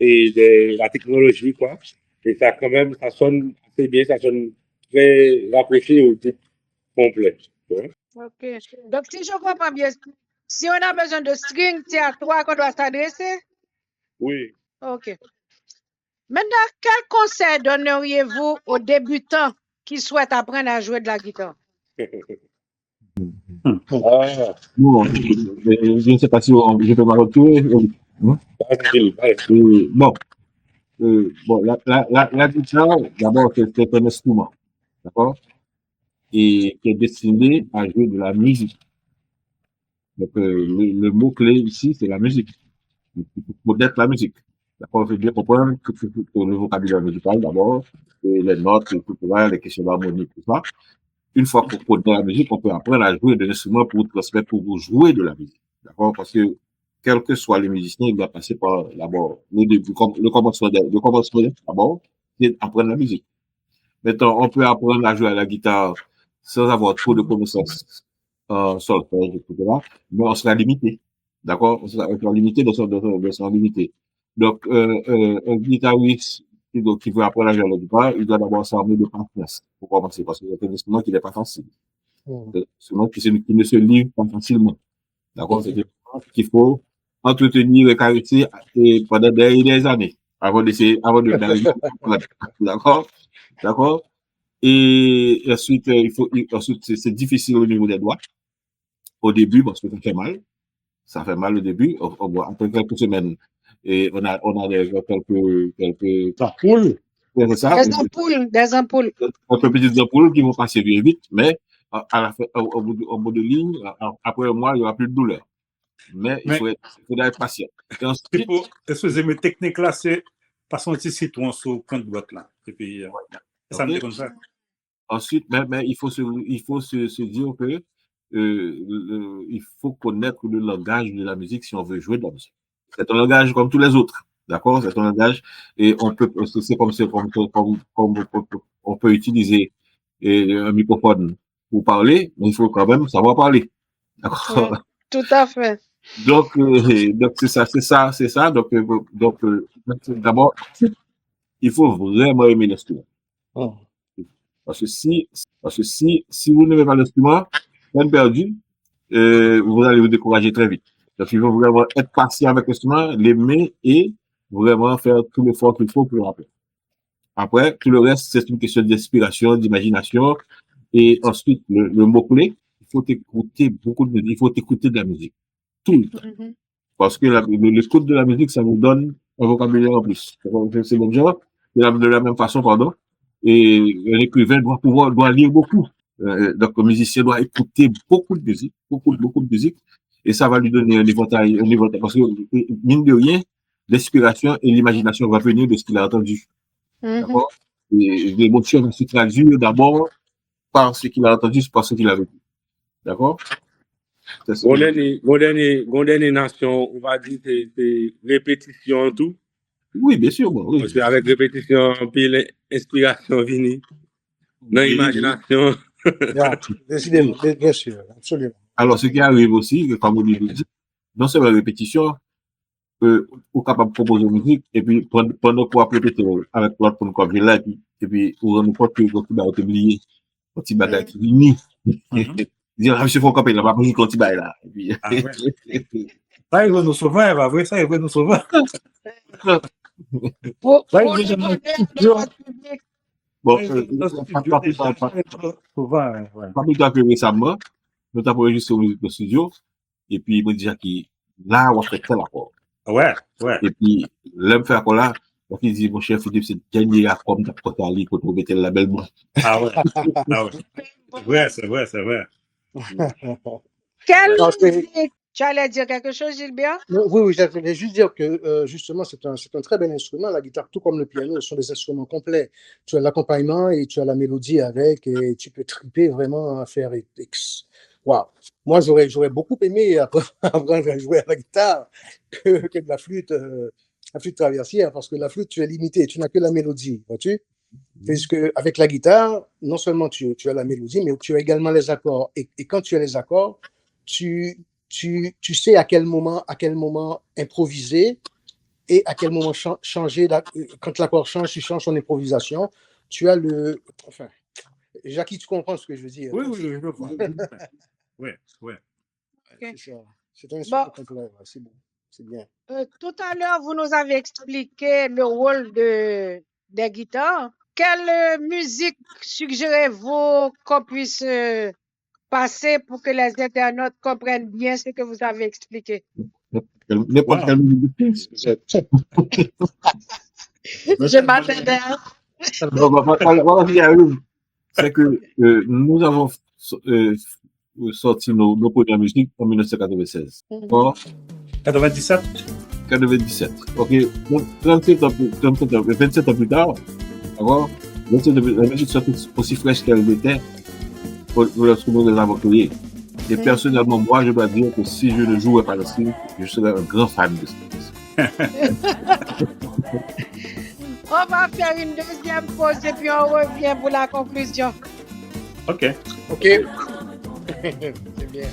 la technologie, quoi. Et ça, quand même, ça sonne assez bien, ça sonne très rapproché au type complet. Tu vois? OK. Donc, si je comprends bien, si on a besoin de string, c'est à toi qu'on doit s'adresser? Oui. OK. Maintenant, quel conseil donneriez-vous aux débutants qui souhaitent apprendre à jouer de la guitare? Ah, Non, je ne sais pas si je peux m'arrêter. facile, Bon, la guitare, d'abord, c'est un instrument, d'accord? Et qui est destiné à jouer de la musique. Donc, le mot-clé ici, c'est la musique. Il faut connaître la musique. D'accord? Il faut bien comprendre que le vocabulaire musical, d'abord, et les notes, les questions d'harmonie, tout ça. Une fois qu'on connaît la musique, on peut apprendre à jouer des instruments pour transmettre, pour vous jouer de la musique. D'accord? Parce que, quels que soient les musiciens, ils doivent passer par, d'abord, le début, le commencement d'abord, c'est apprendre la musique. Maintenant, on peut apprendre à jouer à la guitare sans avoir trop de connaissances, solfège, etc. Mais on sera limité. D'accord? On sera limité de son limité. Donc, un guitariste qui veut apprendre à jouer à la guitare, il doit d'abord s'armer de patience pour commencer, parce que c'est un instrument qui n'est pas facile. C'est un instrument qui ne se livre pas facilement. D'accord? C'est un instrument qu'il faut entretenir et caresser pendant des années avant d'arriver. D'accord? D'accord? Et ensuite, ensuite, c'est difficile au niveau des doigts. Au début, parce que ça fait mal. Ça fait mal au début. Après quelques semaines, et on a quelques ampoules. C'est ça. Des ampoules. Quelques petites ampoules qui vont passer bien vite, mais au bout de ligne, après un mois, il n'y aura plus de douleur. Mais il faudra être patient. Excusez-moi, technique là, c'est passer un petit citron sur le camp de bloc là. Et puis, ça me dit comme ça. Ensuite, mais il faut se dire que il faut connaître le langage de la musique si on veut jouer de la musique. C'est un langage comme tous les autres, d'accord? C'est un langage et c'est comme on peut utiliser un microphone pour parler, mais il faut quand même savoir parler, d'accord? Tout à fait. Donc c'est ça. Donc d'abord, il faut vraiment aimer l'instrument. Parce que si vous n'aimez pas l'instrument, peine perdue, vous allez vous décourager très vite. Donc, il faut vraiment être patient avec l'instrument, l'aimer et vraiment faire tout l'effort qu'il faut pour le rappeler. Après, tout le reste, c'est une question d'inspiration, d'imagination. Et ensuite, le mot-clé, il faut écouter beaucoup de musique, il faut écouter de la musique. Tout le temps. Parce que l'écoute de la musique, ça nous donne un vocabulaire en plus. C'est le genre, de la même façon, pardon. Et l'écrivain doit lire beaucoup. Donc, le musicien doit écouter beaucoup de musique, beaucoup de musique, et ça va lui donner un éventail, parce que, mine de rien, l'inspiration et l'imagination vont venir de ce qu'il a entendu. D'accord? Et l'émotion va se traduire d'abord par ce qu'il a entendu, par ce qu'il a vécu. D'accord? Mon dernier nation, on va dire, c'est répétition tout. Oui, bien sûr. Bon, oui. Parce qu'avec répétition, puis l'inspiration vient. Dans l'imagination. Décidément, bien sûr, absolument. Alors, ce qui arrive aussi, comme vous dites, non seulement la répétition, vous êtes capable de proposer une musique, et puis pendant qu'on a répété avec l'autre pour nous comme là, et puis vous rendez compte que vous avez oublié, un petit bagage qui finit. Dire, monsieur, faut camper, là, pas musique, un petit bagage là. Ça, il va nous sauver, va vrai, ça, il va nous sauver. Bon, pas plus tard que récemment, nous avons enregistré une musique au studio, et puis il m'a dit que là, on fait tel accord. Ouais. Et puis, l'homme fait accord là, donc il dit, mon cher Philippe, c'est le dernier accord de côté Ali, quand on mettait le label bon. Ah ouais. C'est vrai. Quelle musique? Tu allais dire quelque chose, Gilbert? Oui, je voulais juste dire que justement, c'est un très bel instrument. La guitare, tout comme le piano, sont des instruments complets. Tu as l'accompagnement et tu as la mélodie avec, et tu peux triper vraiment à faire. Waouh! Moi, j'aurais beaucoup aimé apprendre à jouer à la guitare que de la flûte traversière, parce que la flûte, tu es limité, tu n'as que la mélodie, vois-tu? Puisque avec la guitare, non seulement tu as la mélodie, mais tu as également les accords. Et quand tu as les accords, tu sais à quel moment improviser et à quel moment changer. Quand l'accord change, tu changes ton improvisation. Tu as enfin, Jackie, tu comprends ce que je veux dire? Oui, je comprends. Oui. Ok. C'est ça. C'est un instrument complet, c'est bon, c'est bien. Tout à l'heure, vous nous avez expliqué le rôle des guitares. Quelle musique suggérez-vous qu'on puisse passer pour que les internautes comprennent bien ce que vous avez expliqué? N'importe quelle musique. Je m'attendais. C'est que nous avons sorti nos premières musiques en 1996. 97. Ok. Donc, 27 ans plus tard, d'accord, la musique sortie aussi fraîche qu'elle était pour l'instrument que nous avons créé. Et personnellement, moi, je dois dire que si je ne jouais pas là-dessus, je serais un grand fan de ça. On va faire une deuxième pause et puis on revient pour la conclusion. Ok. C'est bien.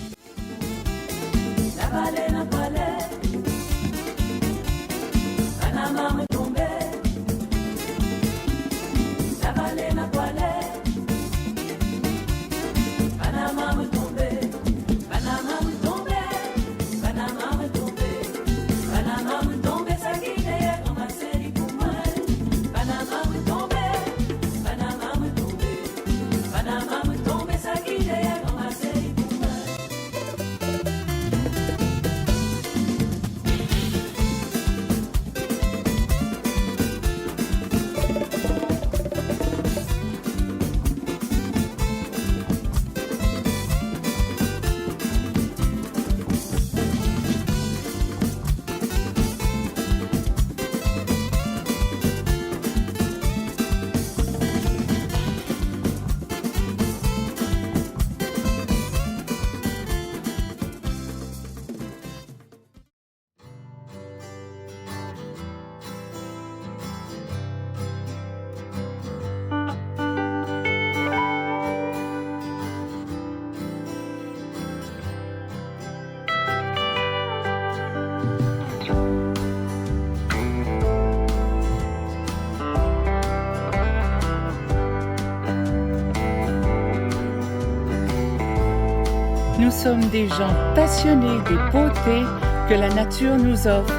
Nous sommes des gens passionnés des beautés que la nature nous offre,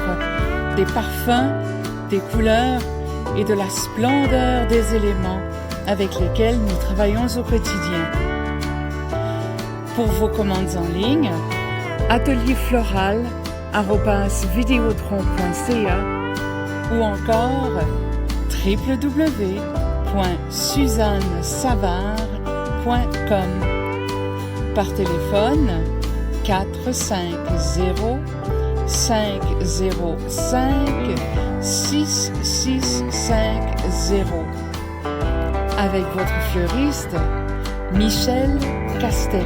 des parfums, des couleurs et de la splendeur des éléments avec lesquels nous travaillons au quotidien. Pour vos commandes en ligne, atelierfloral@videotron.ca ou encore www.suzannesavard.com. Par téléphone 450 505 6650 avec votre fleuriste Michel Castera.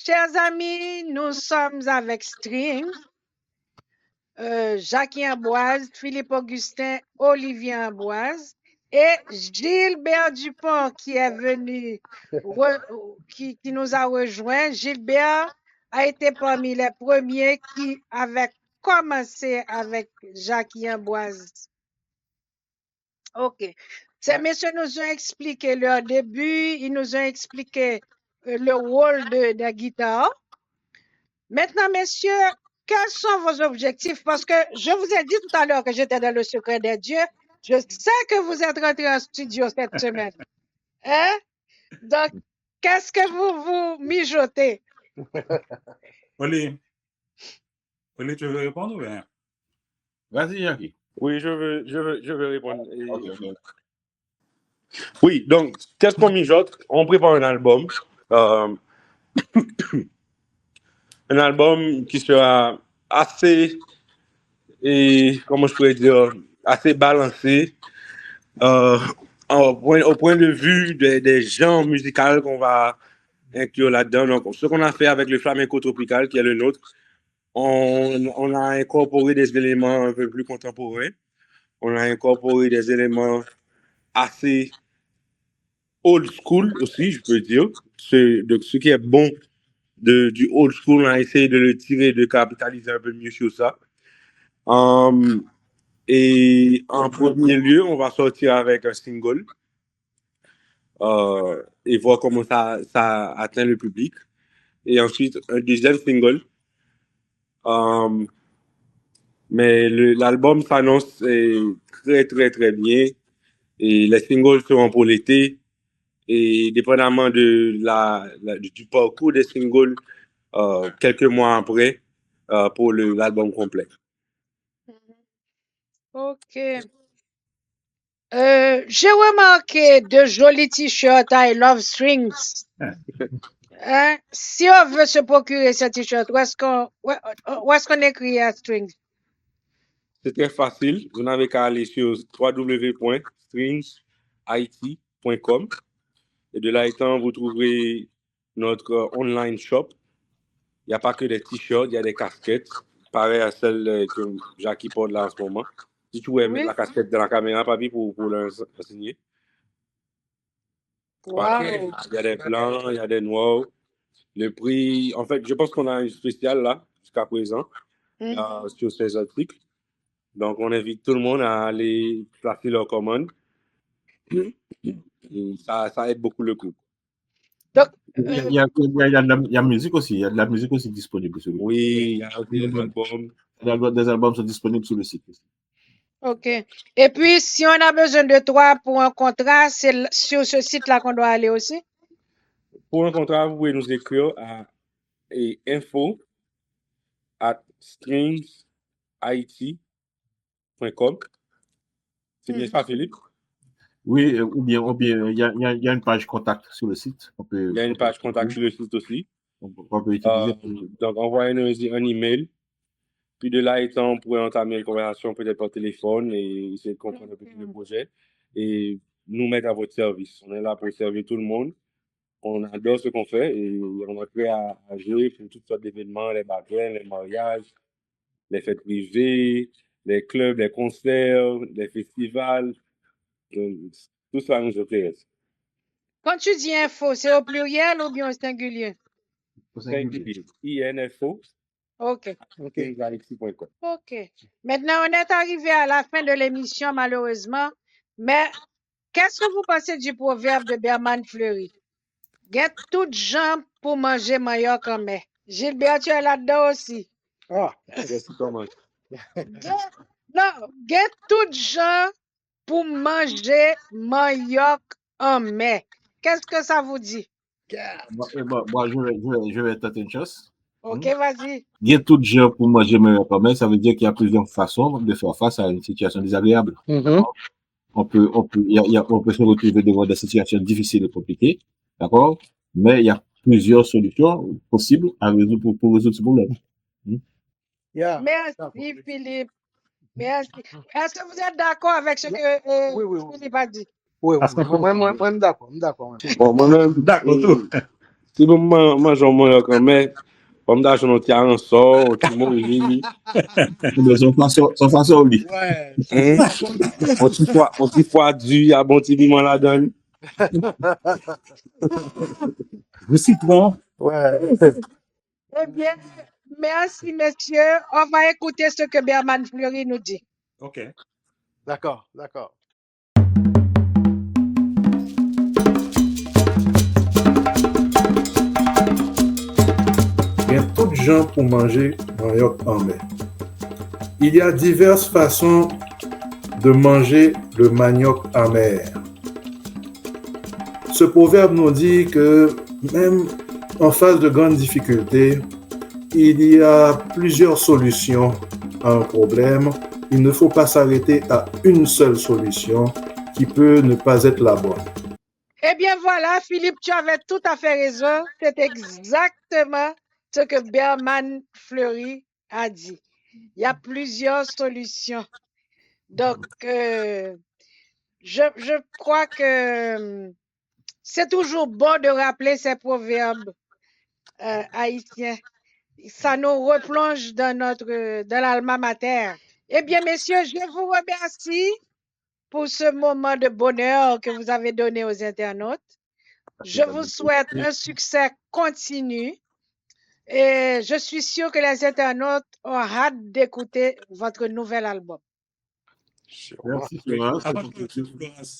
Chers amis, nous sommes avec String, Jackie Amboise, Philippe Augustin, Olivier Amboise et Gilbert Dupont qui est venu, qui nous a rejoint. Gilbert a été parmi les premiers qui avaient commencé avec Jackie Amboise. Ok. Ces messieurs nous ont expliqué leur début, ils nous ont expliqué le rôle de la guitare. Maintenant, messieurs, quels sont vos objectifs? Parce que je vous ai dit tout à l'heure que j'étais dans le secret des dieux. Je sais que vous êtes rentrés en studio cette semaine. Hein? Donc, qu'est-ce que vous mijotez? Oli, tu veux répondre ou bien? Vas-y, Jackie. Oui, je veux répondre. Oui, donc, qu'est-ce qu'on mijote? On prépare un album. Un album qui sera assez, et comment je pourrais dire, assez balancé Euh, au point de vue des genres musicaux qu'on va inclure là-dedans, donc ce qu'on a fait avec le flamenco tropical, qui est le nôtre, on a incorporé des éléments un peu plus contemporains. On a incorporé des éléments assez old school aussi, je peux dire. Ce qui est bon du old school, on a essayé de le tirer, de capitaliser un peu mieux sur ça. Et en premier lieu, on va sortir avec un single et voir comment ça atteint le public. Et ensuite, un deuxième single. Mais l'album s'annonce très, très, très bien. Et les singles seront pour l'été. Et dépendamment du parcours des singles, quelques mois après, pour l'album complet. OK. J'ai remarqué de jolis t-shirts I Love Strings. Hein? Si on veut se procurer ce t-shirt, où est-ce qu'on écrit à Strings? C'est très facile. Vous n'avez qu'à aller sur www.stringsit.com. Et de là étant, vous trouverez notre online shop. Il n'y a pas que des t-shirts, il y a des casquettes, pareil à celle que Jackie porte là en ce moment. Si tu veux mettre la casquette dans la caméra, papi, pour l'enseigner. Wow. Il y a des blancs, il y a des noirs. Le prix, en fait, je pense qu'on a une spéciale là, jusqu'à présent, sur ces articles. Donc, on invite tout le monde à aller placer leur commande. Et ça aide beaucoup le coup. Donc, il y a de la musique aussi. Il y a de la musique aussi disponible sur le site. Oui, il y a aussi des albums. Des albums sont disponibles sur le site aussi. OK. Et puis, si on a besoin de toi pour un contrat, c'est sur ce site-là qu'on doit aller aussi? Pour un contrat, vous pouvez nous écrire à info@stringsit.com. C'est bien ça, Philippe? Oui, ou bien il y a une page contact sur le site. Il y a une page contact sur le site aussi. On peut utiliser. Donc, envoyez-nous un email. Puis de là étant, on pourrait entamer une conversation peut-être par téléphone et essayer de comprendre un peu plus le projet et nous mettre à votre service. On est là pour servir tout le monde. On adore ce qu'on fait et on est prêt à jouer pour toutes sortes d'événements, les baptêmes, les mariages, les fêtes privées, les clubs, les concerts, les festivals. Tout ça nous intéresse. Quand tu dis info, c'est au pluriel ou bien au singulier? Au singulier. INFO. OK. stringsit.com. OK. Maintenant, on est arrivé à la fin de l'émission, malheureusement. Mais qu'est-ce que vous pensez du proverbe de Berman Fleury? Get toutes gens pour manger manioc en mai. Gilbert, tu es là-dedans aussi. Ah. Get toutes gens pour manger manioc en mai. Qu'est-ce que ça vous dit? Moi, je vais tenter une chose. OK, vas-y. Il y a tout gens pour manger meilleur quand même, ça veut dire qu'il y a plusieurs façons de faire face à une situation désagréable. On peut se retrouver devant des situations difficiles et compliquées, d'accord? Mais il y a plusieurs solutions possibles à résoudre pour résoudre ce problème. Merci, Philippe. Merci. Est-ce que vous êtes d'accord avec ce que Philippe a dit? Oui, moi, d'accord. Bon, moi-même, d'accord, tout. Si vous mangez un manioc en mai, comme d'argent, on tient un sort, tout le monde lit. Son façon au lit. Ouais. On t'y fois du, il y a bon petit piment là-dedans. Vous citron. Ouais. Eh bien, merci, messieurs. On va écouter ce que Berman Fleury nous dit. OK. D'accord. Il y a toutes gens pour manger manioc en mai. Il y a diverses façons de manger le manioc amer. Ce proverbe nous dit que même en face de grandes difficultés, il y a plusieurs solutions à un problème. Il ne faut pas s'arrêter à une seule solution qui peut ne pas être la bonne. Eh bien voilà, Philippe, tu avais tout à fait raison. C'est exactement ce que Berman Fleury a dit. Il y a plusieurs solutions. Donc, je crois que c'est toujours bon de rappeler ces proverbes haïtiens. Ça nous replonge dans l'alma mater. Eh bien, messieurs, je vous remercie pour ce moment de bonheur que vous avez donné aux internautes. Je vous souhaite un succès continu et je suis sûr que les internautes ont hâte d'écouter votre nouvel album. Merci, Florence.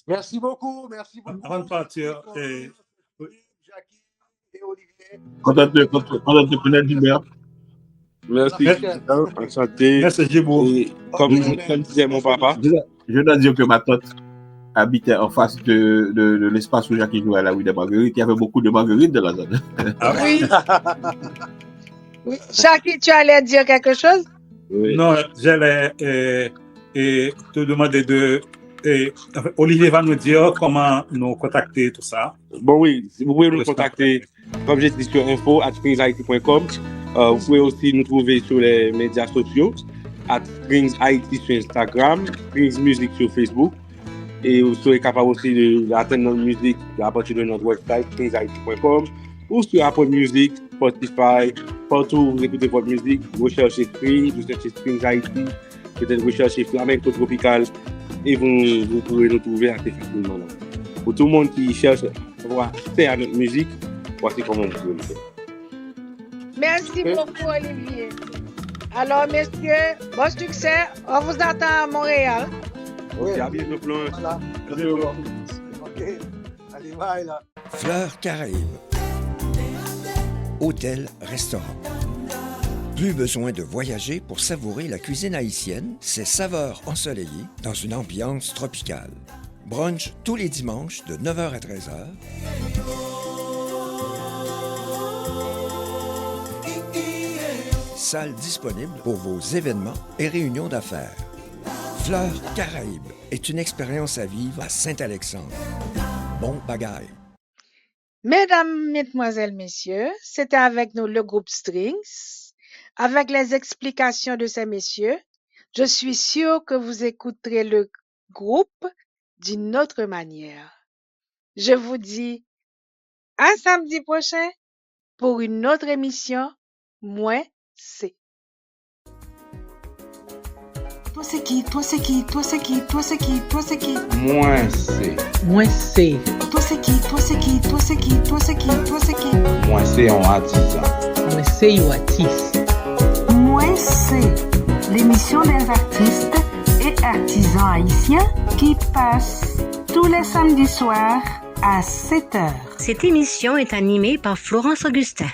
Merci beaucoup. Merci beaucoup. Avant de partir, Jackie et Olivier. Content de te connaître, Gilbert. Merci. Enchanté. Merci, Djibou. Comme disait mon papa. Je dois dire que ma tante habitait en face de l'espace où Jackie jouait à la rue des Marguerites. Il y avait beaucoup de marguerites dans la zone. Oui. Oui. Jackie, tu allais dire quelque chose? Oui. Non, j'allais te demander Olivier va nous dire comment nous contacter, tout ça. Bon, oui, vous pouvez nous contacter, comme j'ai dit, sur info@springshaiti.com. Vous pouvez aussi nous trouver sur les médias sociaux, @SpringsHaiti sur Instagram, Springs Music sur Facebook. Et vous serez capable aussi d'atteindre notre musique à partir de notre website, springshaiti.com, ou sur Apple Music, Spotify, partout où vous écoutez votre musique, vous cherchez Springs, vous cherchez Springs Haiti, peut-être vous cherchez Flamenco Tropical, et vous pourrez nous trouver assez facilement. Pour tout le monde qui cherche à faire notre musique, voici comment vous pouvez le faire. Merci beaucoup, Olivier. Alors, messieurs, bon succès. On vous attend à Montréal. Oui, à bientôt, Florence. Voilà. OK. Allez, bye, là. Fleurs Caraïbes. Hôtel, restaurant. Plus besoin de voyager pour savourer la cuisine haïtienne, ses saveurs ensoleillées dans une ambiance tropicale. Brunch tous les dimanches de 9h à 13h. Salle disponible pour vos événements et réunions d'affaires. Fleurs Caraïbes est une expérience à vivre à Saint-Alexandre. Bon bagaille. Mesdames, Mesdemoiselles, Messieurs, c'était avec nous le groupe Strings. Avec les explications de ces messieurs, je suis sûre que vous écouterez le groupe d'une autre manière. Je vous dis à samedi prochain pour une autre émission, Moi c'est. Toi c'est qui? Toi c'est qui? Toi c'est qui? Toi c'est qui? Toi c'est qui? Moi c'est. Moi c'est. Toi c'est qui? Toi c'est qui? Toi c'est qui? Toi c'est qui? Toi c'est qui? Moi c'est un artisan. Moi c'est un artiste. Moi c'est l'émission des artistes et artisans haïtiens qui passe tous les samedis soirs à 7h. Cette émission est animée par Florence Augustin.